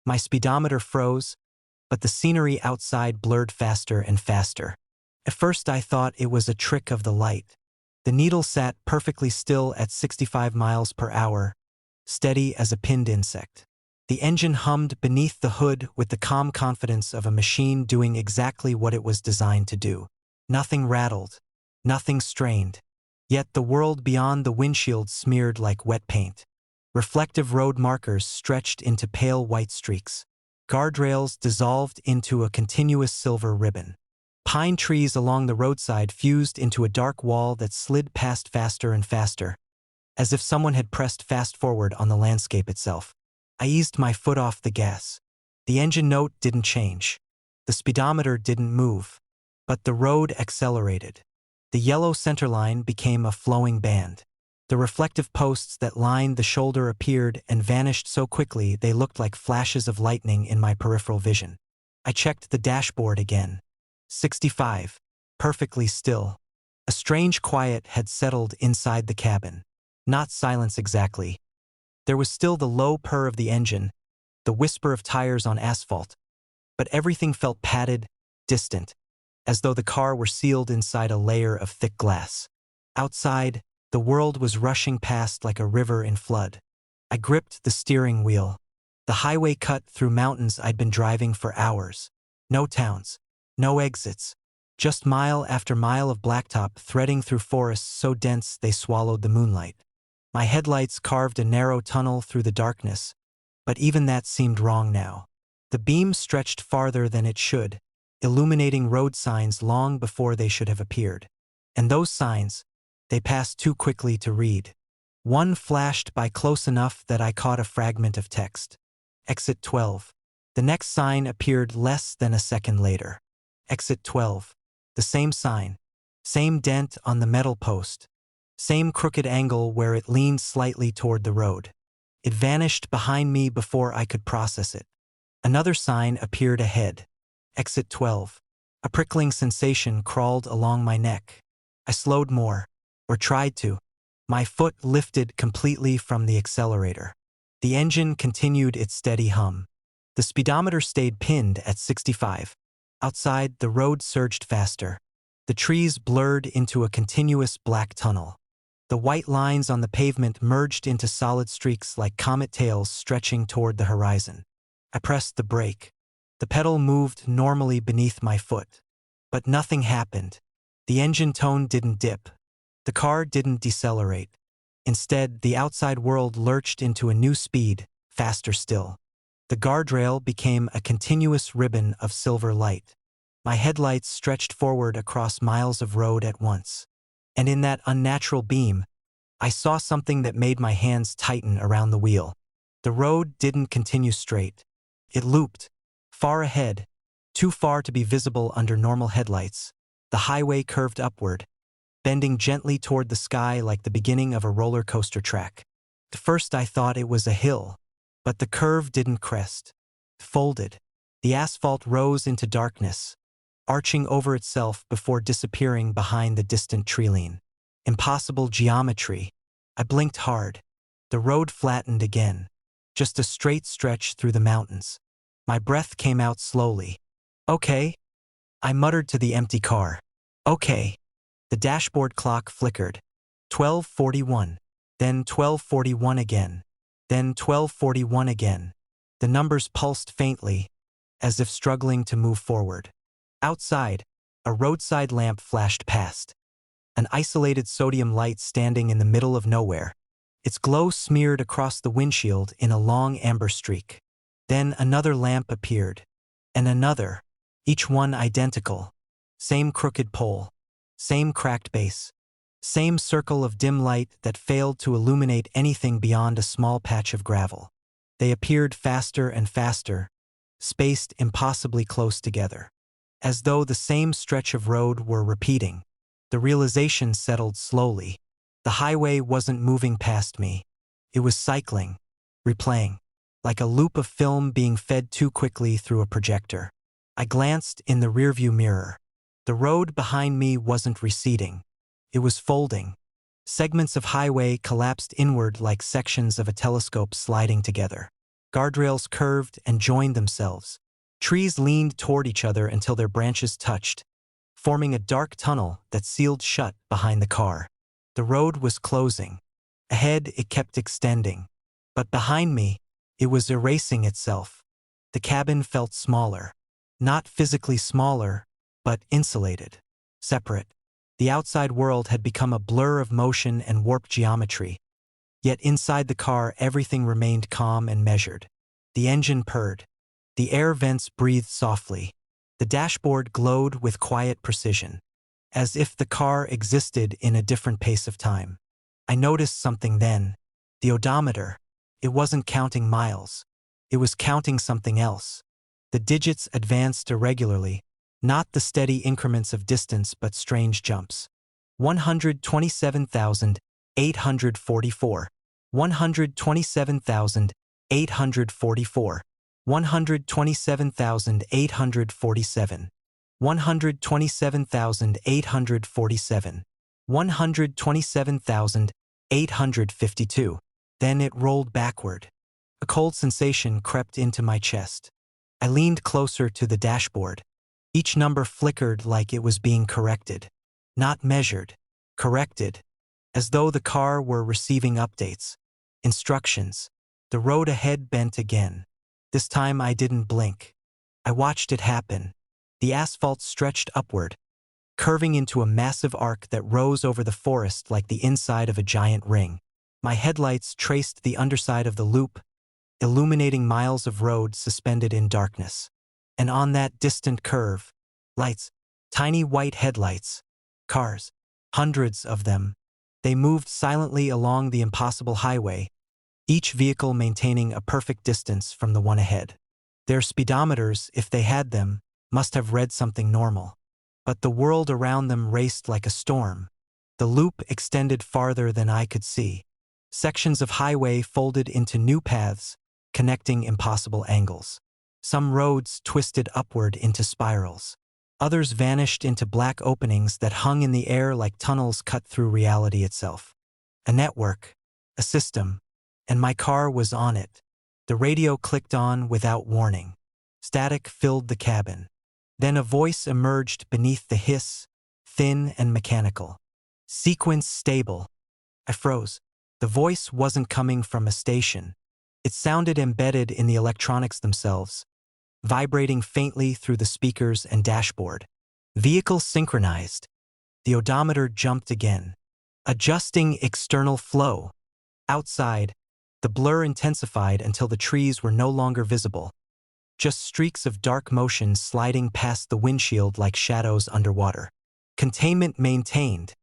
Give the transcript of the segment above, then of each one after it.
My speedometer froze, but the scenery outside blurred faster and faster. At first I thought it was a trick of the light. The needle sat perfectly still at 65 miles per hour, steady as a pinned insect. The engine hummed beneath the hood with the calm confidence of a machine doing exactly what it was designed to do. Nothing rattled, nothing strained. Yet the world beyond the windshield smeared like wet paint. Reflective road markers stretched into pale white streaks. Guardrails dissolved into a continuous silver ribbon. Pine trees along the roadside fused into a dark wall that slid past faster and faster, as if someone had pressed fast forward on the landscape itself. I eased my foot off the gas. The engine note didn't change. The speedometer didn't move. But the road accelerated. The yellow centerline became a flowing band. The reflective posts that lined the shoulder appeared and vanished so quickly they looked like flashes of lightning in my peripheral vision. I checked the dashboard again. 65. Perfectly still. A strange quiet had settled inside the cabin. Not silence exactly. There was still the low purr of the engine, the whisper of tires on asphalt, but everything felt padded, distant, as though the car were sealed inside a layer of thick glass. Outside, the world was rushing past like a river in flood. I gripped the steering wheel. The highway cut through mountains I'd been driving for hours. No towns, no exits, just mile after mile of blacktop threading through forests so dense they swallowed the moonlight. My headlights carved a narrow tunnel through the darkness, but even that seemed wrong now. The beam stretched farther than it should, illuminating road signs long before they should have appeared. And those signs, they passed too quickly to read. One flashed by close enough that I caught a fragment of text. Exit 12. The next sign appeared less than a second later. Exit 12. The same sign. Same dent on the metal post. Same crooked angle where it leaned slightly toward the road. It vanished behind me before I could process it. Another sign appeared ahead. Exit 12. A prickling sensation crawled along my neck. I slowed more, or tried to. My foot lifted completely from the accelerator. The engine continued its steady hum. The speedometer stayed pinned at 65. Outside, the road surged faster. The trees blurred into a continuous black tunnel. The white lines on the pavement merged into solid streaks like comet tails stretching toward the horizon. I pressed the brake. The pedal moved normally beneath my foot. But nothing happened. The engine tone didn't dip. The car didn't decelerate. Instead, the outside world lurched into a new speed, faster still. The guardrail became a continuous ribbon of silver light. My headlights stretched forward across miles of road at once. And in that unnatural beam, I saw something that made my hands tighten around the wheel. The road didn't continue straight. It looped, far ahead, too far to be visible under normal headlights. The highway curved upward, bending gently toward the sky like the beginning of a roller coaster track. At first I thought it was a hill, but the curve didn't crest. It folded. The asphalt rose into darkness, arching over itself before disappearing behind the distant treeline. Impossible geometry. I blinked hard. The road flattened again. Just a straight stretch through the mountains. My breath came out slowly. Okay. I muttered to the empty car. Okay. The dashboard clock flickered. 12:41. Then 12:41 again. Then 12:41 again. The numbers pulsed faintly, as if struggling to move forward. Outside, a roadside lamp flashed past. An isolated sodium light standing in the middle of nowhere. Its glow smeared across the windshield in a long amber streak. Then another lamp appeared. And another, each one identical. Same crooked pole. Same cracked base. Same circle of dim light that failed to illuminate anything beyond a small patch of gravel. They appeared faster and faster, spaced impossibly close together. As though the same stretch of road were repeating. The realization settled slowly. The highway wasn't moving past me. It was cycling, replaying, like a loop of film being fed too quickly through a projector. I glanced in the rearview mirror. The road behind me wasn't receding. It was folding. Segments of highway collapsed inward like sections of a telescope sliding together. Guardrails curved and joined themselves. Trees leaned toward each other until their branches touched, forming a dark tunnel that sealed shut behind the car. The road was closing. Ahead, it kept extending. But behind me, it was erasing itself. The cabin felt smaller. Not physically smaller, but insulated. Separate. The outside world had become a blur of motion and warped geometry. Yet inside the car, everything remained calm and measured. The engine purred. The air vents breathed softly. The dashboard glowed with quiet precision, as if the car existed in a different pace of time. I noticed something then. The odometer. It wasn't counting miles. It was counting something else. The digits advanced irregularly, not the steady increments of distance but strange jumps. 127,844. 127,844. 127,847. 127,847. 127,852. Then it rolled backward. A cold sensation crept into my chest. I leaned closer to the dashboard. Each number flickered like it was being corrected. Not measured. Corrected. As though the car were receiving updates. Instructions. The road ahead bent again. This time I didn't blink. I watched it happen. The asphalt stretched upward, curving into a massive arc that rose over the forest like the inside of a giant ring. My headlights traced the underside of the loop, illuminating miles of road suspended in darkness. And on that distant curve, lights, tiny white headlights, cars, hundreds of them. They moved silently along the impossible highway, each vehicle maintaining a perfect distance from the one ahead. Their speedometers, if they had them, must have read something normal. But the world around them raced like a storm. The loop extended farther than I could see. Sections of highway folded into new paths, connecting impossible angles. Some roads twisted upward into spirals. Others vanished into black openings that hung in the air like tunnels cut through reality itself. A network, a system, and my car was on it. The radio clicked on without warning. Static filled the cabin. Then a voice emerged beneath the hiss, thin and mechanical. Sequence stable. I froze. The voice wasn't coming from a station. It sounded embedded in the electronics themselves, vibrating faintly through the speakers and dashboard. Vehicle synchronized. The odometer jumped again, adjusting external flow. Outside, the blur intensified until the trees were no longer visible, just streaks of dark motion sliding past the windshield like shadows underwater. Containment maintained.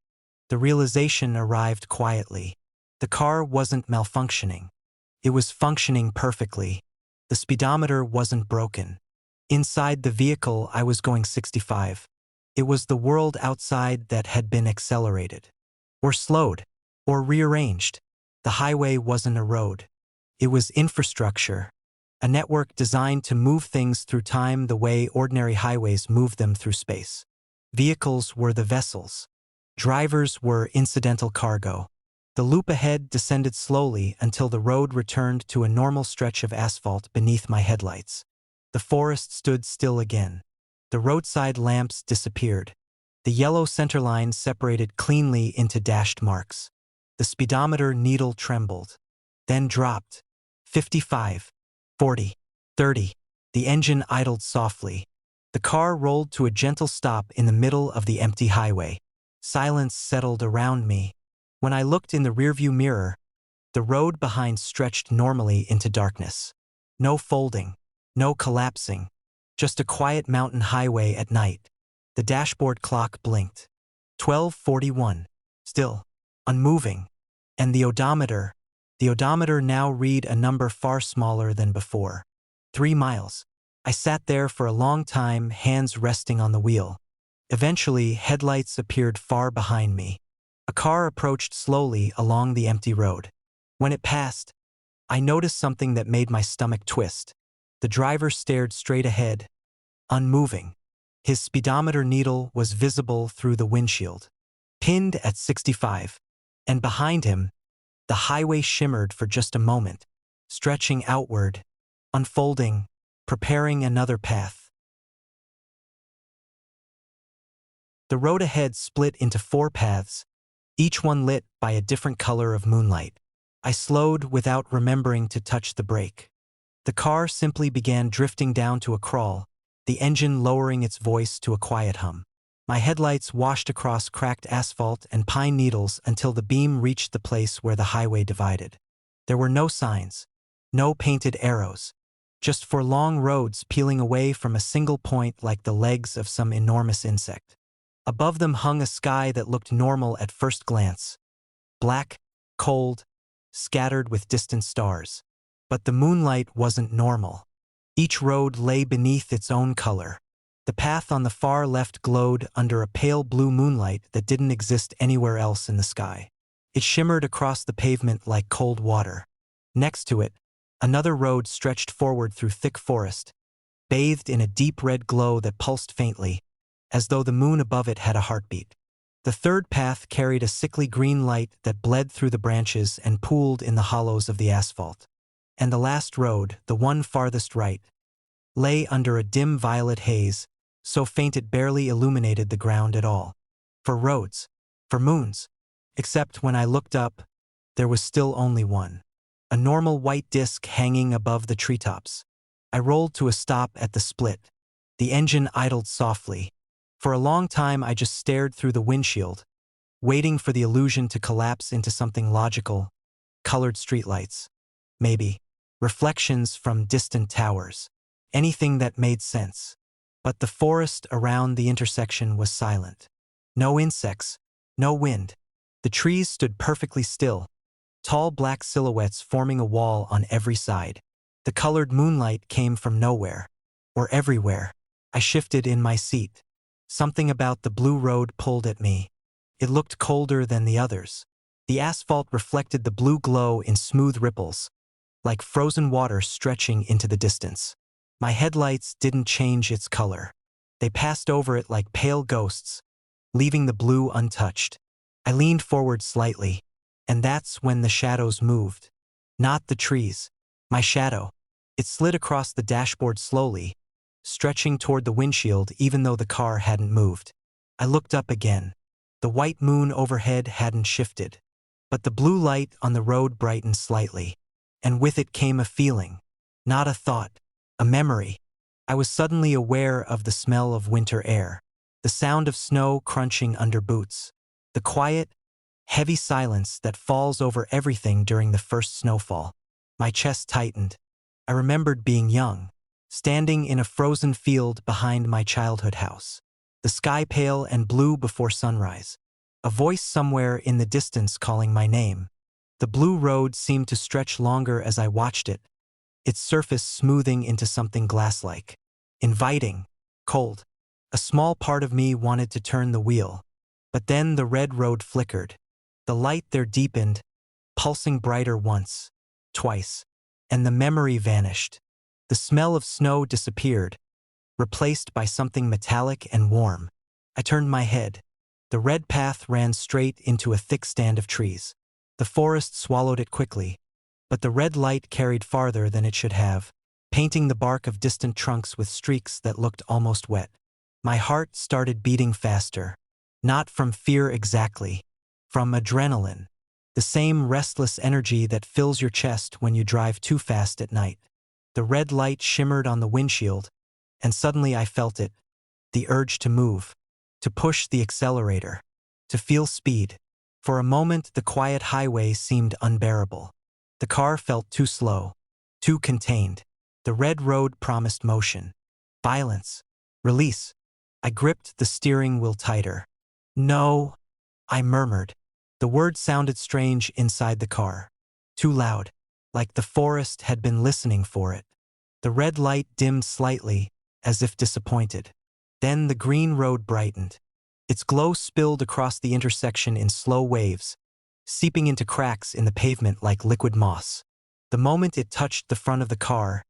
The realization arrived quietly. The car wasn't malfunctioning. It was functioning perfectly. The speedometer wasn't broken. Inside the vehicle, I was going 65. It was the world outside that had been accelerated, or slowed, or rearranged. The highway wasn't a road. It was infrastructure, a network designed to move things through time the way ordinary highways move them through space. Vehicles were the vessels. Drivers were incidental cargo. The loop ahead descended slowly until the road returned to a normal stretch of asphalt beneath my headlights. The forest stood still again. The roadside lamps disappeared. The yellow centerline separated cleanly into dashed marks. The speedometer needle trembled, then dropped. 55, 40, 30. The engine idled softly. The car rolled to a gentle stop in the middle of the empty highway. Silence settled around me. When I looked in the rearview mirror, the road behind stretched normally into darkness. No folding, no collapsing, just a quiet mountain highway at night. The dashboard clock blinked. 12:41. Still, unmoving. And the odometer now read a number far smaller than before. 3 miles. I sat there for a long time, hands resting on the wheel. Eventually, headlights appeared far behind me. A car approached slowly along the empty road. When it passed, I noticed something that made my stomach twist. The driver stared straight ahead, unmoving. His speedometer needle was visible through the windshield, pinned at 65. And behind him, the highway shimmered for just a moment, stretching outward unfolding, preparing another path. The road ahead split into 4 paths, each one lit by a different color of moonlight. I slowed without remembering to touch the brake. The car simply began drifting down to a crawl, the engine lowering its voice to a quiet hum. My headlights washed across cracked asphalt and pine needles until the beam reached the place where the highway divided. There were no signs, no painted arrows, just 4 long roads peeling away from a single point like the legs of some enormous insect. Above them hung a sky that looked normal at first glance. Black, cold, scattered with distant stars. But the moonlight wasn't normal. Each road lay beneath its own color. The path on the far left glowed under a pale blue moonlight that didn't exist anywhere else in the sky. It shimmered across the pavement like cold water. Next to it, another road stretched forward through thick forest, bathed in a deep red glow that pulsed faintly, as though the moon above it had a heartbeat. The third path carried a sickly green light that bled through the branches and pooled in the hollows of the asphalt. And the last road, the one farthest right, lay under a dim violet haze, so faint it barely illuminated the ground at all. For roads, for moons. Except when I looked up, there was still only one. A normal white disk hanging above the treetops. I rolled to a stop at the split. The engine idled softly. For a long time I just stared through the windshield, waiting for the illusion to collapse into something logical. Colored streetlights. Maybe. Reflections from distant towers. Anything that made sense. But the forest around the intersection was silent. No insects, no wind. The trees stood perfectly still, tall black silhouettes forming a wall on every side. The colored moonlight came from nowhere, or everywhere. I shifted in my seat. Something about the blue road pulled at me. It looked colder than the others. The asphalt reflected the blue glow in smooth ripples, like frozen water stretching into the distance. My headlights didn't change its color. They passed over it like pale ghosts, leaving the blue untouched. I leaned forward slightly, and that's when the shadows moved. Not the trees. My shadow. It slid across the dashboard slowly, stretching toward the windshield even though the car hadn't moved. I looked up again. The white moon overhead hadn't shifted, but the blue light on the road brightened slightly, and with it came a feeling, not a thought, a memory. I was suddenly aware of the smell of winter air, the sound of snow crunching under boots, the quiet, heavy silence that falls over everything during the first snowfall. My chest tightened. I remembered being young, standing in a frozen field behind my childhood house. The sky pale and blue before sunrise. A voice somewhere in the distance calling my name. The blue road seemed to stretch longer as I watched it, its surface smoothing into something glass-like. Inviting, cold. A small part of me wanted to turn the wheel. But then the red road flickered. The light there deepened, pulsing brighter once, twice, and the memory vanished. The smell of snow disappeared, replaced by something metallic and warm. I turned my head. The red path ran straight into a thick stand of trees. The forest swallowed it quickly, but the red light carried farther than it should have, painting the bark of distant trunks with streaks that looked almost wet. My heart started beating faster. Not from fear exactly, from adrenaline. The same restless energy that fills your chest when you drive too fast at night. The red light shimmered on the windshield, and suddenly I felt it, the urge to move, to push the accelerator, to feel speed. For a moment the quiet highway seemed unbearable. The car felt too slow, too contained. The red road promised motion, violence, release. I gripped the steering wheel tighter. No, I murmured. The word sounded strange inside the car. Too loud, like the forest had been listening for it. The red light dimmed slightly, as if disappointed. Then the green road brightened. Its glow spilled across the intersection in slow waves, seeping into cracks in the pavement like liquid moss. The moment it touched the front of the car,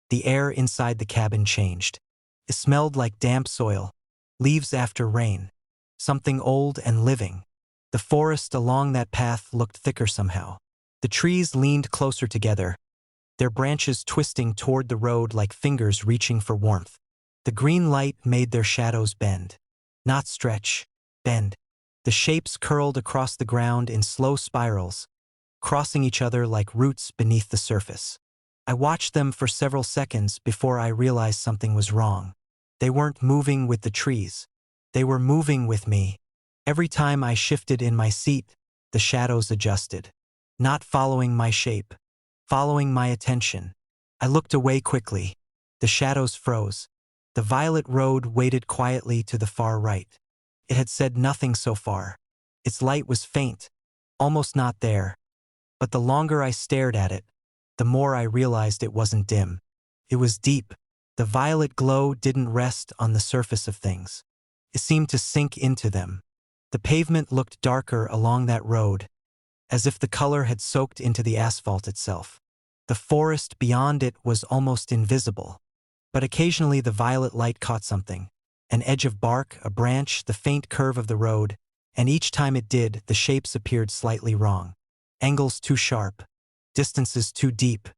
the air inside the cabin changed. It smelled like damp soil, leaves after rain, something old and living. The forest along that path looked thicker somehow. The trees leaned closer together, their branches twisting toward the road like fingers reaching for warmth. The green light made their shadows bend. Not stretch, bend. The shapes curled across the ground in slow spirals, crossing each other like roots beneath the surface. I watched them for several seconds before I realized something was wrong. They weren't moving with the trees. They were moving with me. Every time I shifted in my seat, the shadows adjusted. Not following my shape, following my attention. I looked away quickly. The shadows froze. The violet road waited quietly to the far right. It had said nothing so far. Its light was faint, almost not there. But the longer I stared at it, the more I realized it wasn't dim. It was deep. The violet glow didn't rest on the surface of things. It seemed to sink into them. The pavement looked darker along that road, as if the color had soaked into the asphalt itself. The forest beyond it was almost invisible. But occasionally the violet light caught something. An edge of bark, a branch, the faint curve of the road, and each time it did, the shapes appeared slightly wrong. Angles too sharp, distances too deep,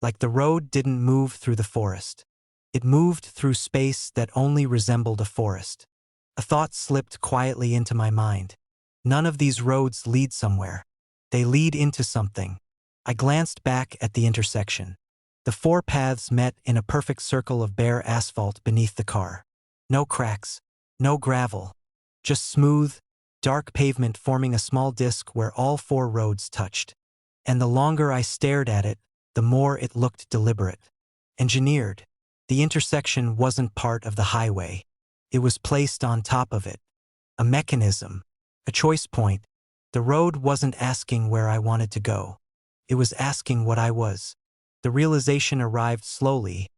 like the road didn't move through the forest. It moved through space that only resembled a forest. A thought slipped quietly into my mind. None of these roads lead somewhere. They lead into something. I glanced back at the intersection. The four paths met in a perfect circle of bare asphalt beneath the car. No cracks, no gravel, just smooth, dark pavement forming a small disc where all four roads touched. And the longer I stared at it, the more it looked deliberate. Engineered. The intersection wasn't part of the highway. It was placed on top of it. A mechanism, a choice point. The road wasn't asking where I wanted to go. It was asking what I was. The realization arrived slowly,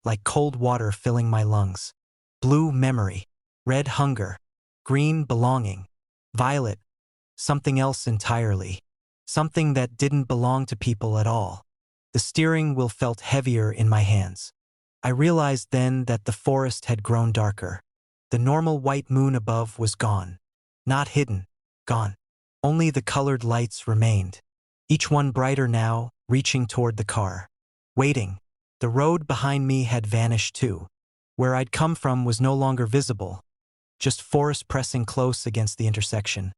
like cold water filling my lungs. Blue, memory. Red, hunger. Green, belonging. Violet, something else entirely. Something that didn't belong to people at all. The steering wheel felt heavier in my hands. I realized then that the forest had grown darker. The normal white moon above was gone. Not hidden, gone. Only the colored lights remained. Each one brighter now, reaching toward the car. Waiting. The road behind me had vanished too. Where I'd come from was no longer visible. Just forest pressing close against the intersection.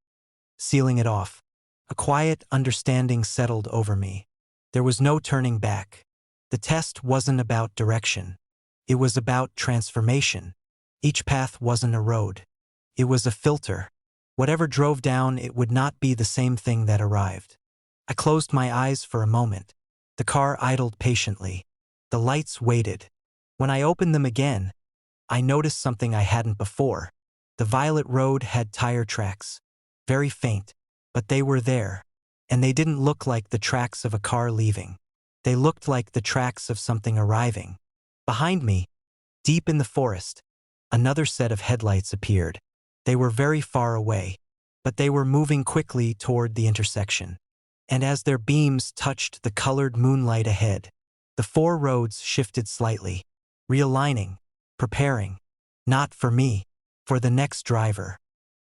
Sealing it off. A quiet understanding settled over me. There was no turning back. The test wasn't about direction. It was about transformation. Each path wasn't a road. It was a filter. Whatever drove down, it would not be the same thing that arrived. I closed my eyes for a moment. The car idled patiently. The lights waited. When I opened them again, I noticed something I hadn't before. The violet road had tire tracks. Very faint, but they were there. And they didn't look like the tracks of a car leaving. They looked like the tracks of something arriving. Behind me, deep in the forest, another set of headlights appeared. They were very far away, but they were moving quickly toward the intersection. And as their beams touched the colored moonlight ahead, the four roads shifted slightly, realigning, preparing, not for me, for the next driver.